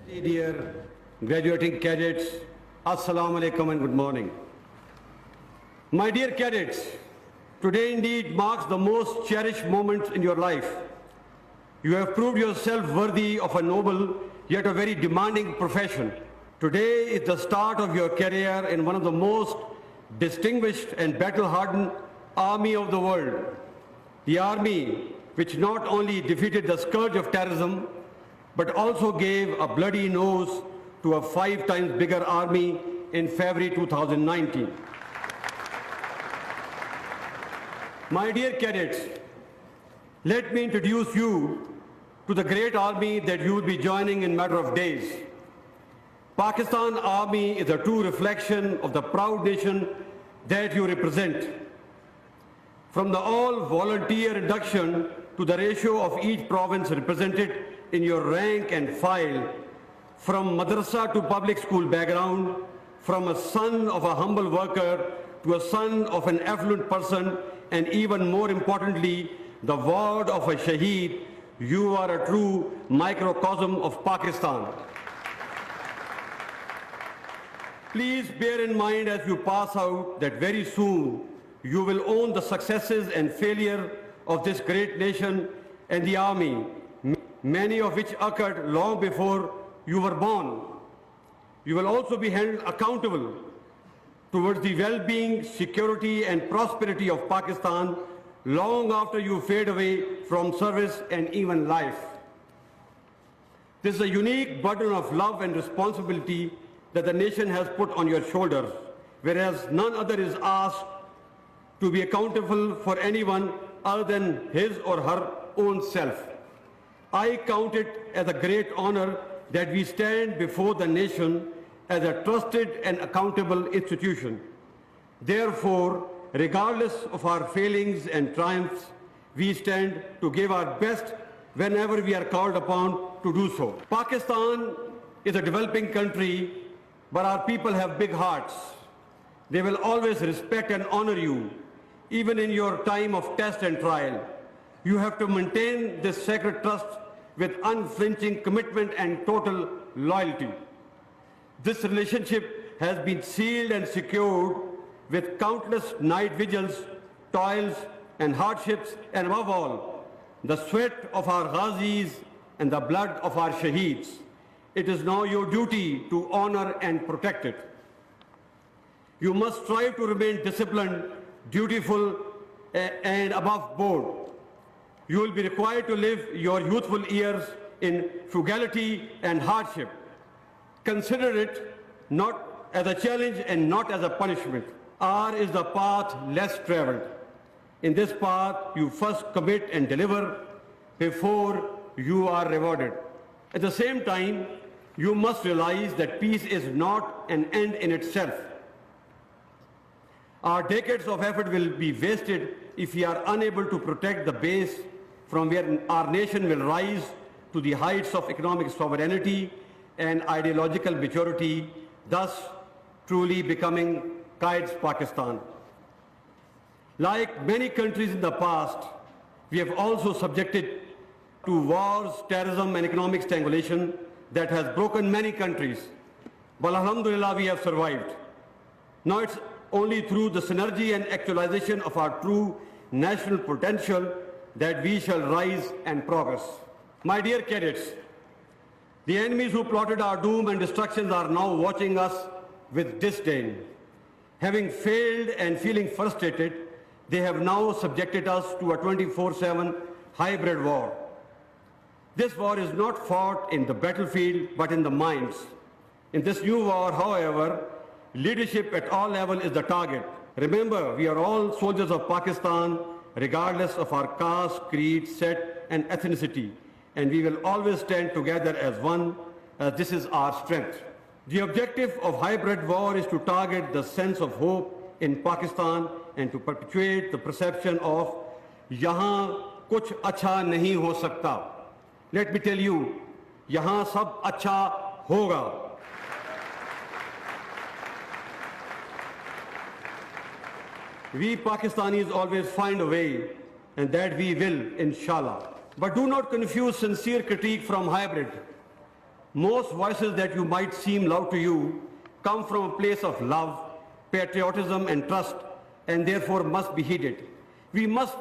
Dear graduating cadets, Assalamu alaikum and good morning. My dear cadets, today indeed marks the most cherished moment in your life. You have proved yourself worthy of a noble yet a very demanding profession. Today is the start of your career in one of the most distinguished and battle-hardened army of the world. The army which not only defeated the scourge of terrorism, but also gave a bloody nose to a 5 times bigger army in February 2019. My dear cadets, let me introduce you to the great army that you will be joining in a matter of days. Pakistan Army is a true reflection of the proud nation that you represent. From the all-volunteer induction to the ratio of each province represented in your rank and file, from madrasa to public school background, from a son of a humble worker to a son of an affluent person, and even more importantly, the ward of a shaheed, you are a true microcosm of Pakistan. Please bear in mind as you pass out that very soon you will own the successes and failure of this great nation and the army, many of which occurred long before you were born. You will also be held accountable towards the well-being, security and prosperity of Pakistan long after you fade away from service and even life. This is a unique burden of love and responsibility that the nation has put on your shoulders, whereas none other is asked to be accountable for anyone other than his or her own self. I count it as a great honor that we stand before the nation as a trusted and accountable institution. Therefore, regardless of our failings and triumphs, we stand to give our best whenever we are called upon to do so. Pakistan is a developing country, but our people have big hearts. They will always respect and honor you, even in your time of test and trial. You have to maintain this sacred trust with unflinching commitment and total loyalty. This relationship has been sealed and secured with countless night vigils, toils and hardships, and above all, the sweat of our ghazis and the blood of our shaheeds. It is now your duty to honor and protect it. You must strive to remain disciplined, dutiful, and above board. You will be required to live your youthful years in frugality and hardship. Consider it not as a challenge and not as a punishment. Ours is the path less traveled. In this path, you first commit and deliver before you are rewarded. At the same time, you must realize that peace is not an end in itself. Our decades of effort will be wasted if we are unable to protect the base from where our nation will rise to the heights of economic sovereignty and ideological maturity, thus truly becoming Qaid's Pakistan. Like many countries in the past, we have also subjected to wars, terrorism and economic strangulation that has broken many countries. But alhamdulillah, we have survived. Now it's only through the synergy and actualization of our true national potential that we shall rise and progress. My dear cadets, the enemies who plotted our doom and destruction are now watching us with disdain. Having failed and feeling frustrated, they have now subjected us to a 24/7 hybrid war. This war is not fought in the battlefield, but in the minds. In this new war, however, leadership at all levels is the target. Remember, we are all soldiers of Pakistan, regardless of our caste, creed, set, and ethnicity. And we will always stand together as one, as this is our strength. The objective of hybrid war is to target the sense of hope in Pakistan and to perpetuate the perception of yahan kuch acha nahi ho sakta. Let me tell you, yahan sab acha hoga. We Pakistanis always find a way, and that we will, inshallah. But do not confuse sincere critique from hybrid. Most voices that you might seem loud to you come from a place of love, patriotism and trust, and therefore must be heeded. We must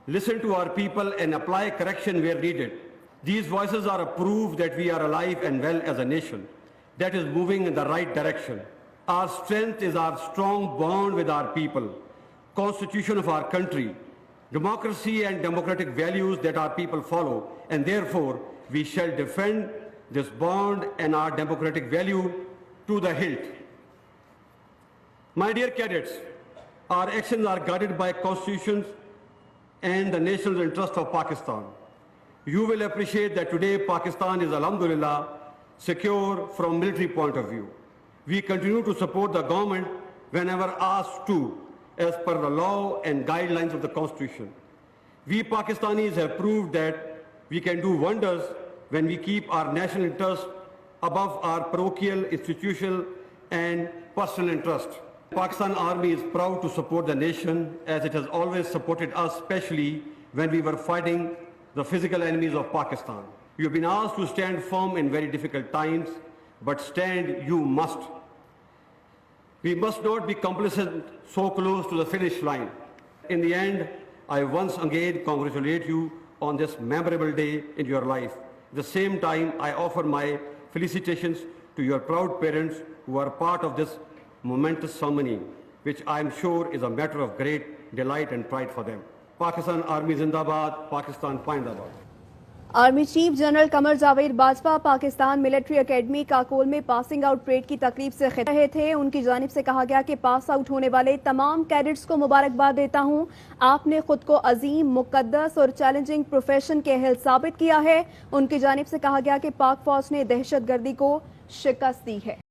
listen to our people and apply correction where needed. These voices are a proof that we are alive and well as a nation that is moving in the right direction. Our strength is our strong bond with our people, constitution of our country, democracy and democratic values that our people follow, and therefore we shall defend this bond and our democratic value to the hilt. My dear cadets, our actions are guided by constitutions and the national interest of Pakistan. You will appreciate that today Pakistan is, alhamdulillah, secure from military point of view. We continue to support the government whenever asked to, as per the law and guidelines of the Constitution. We Pakistanis have proved that we can do wonders when we keep our national interest above our parochial, institutional and personal interest. Pakistan Army is proud to support the nation as it has always supported us, especially when we were fighting the physical enemies of Pakistan. You have been asked to stand firm in very difficult times, but stand you must. We must not be complacent so close to the finish line. In the end, I once again congratulate you on this memorable day in your life. At the same time, I offer my felicitations to your proud parents who are part of this momentous ceremony, which I am sure is a matter of great delight and pride for them. Pakistan Army Zindabad, Pakistan Paindabad. Army chief general Qamar Javed Bajwa Pakistan military academy Kakul में passing out parade की तकरीब से खिताब कर रहे थे। उनकी जानिब से कहा गया कि पास आउट होने वाले तमाम कैडेट्स को मुबारकबाद देता हूं। आपने खुद को अजीम, मुकद्दस और चैलेंजिंग प्रोफेशन के अहल साबित किया है। उनकी जानिब से कहा गया कि पाक फौज ने दहशतगर्दी को शिकस्त दी है।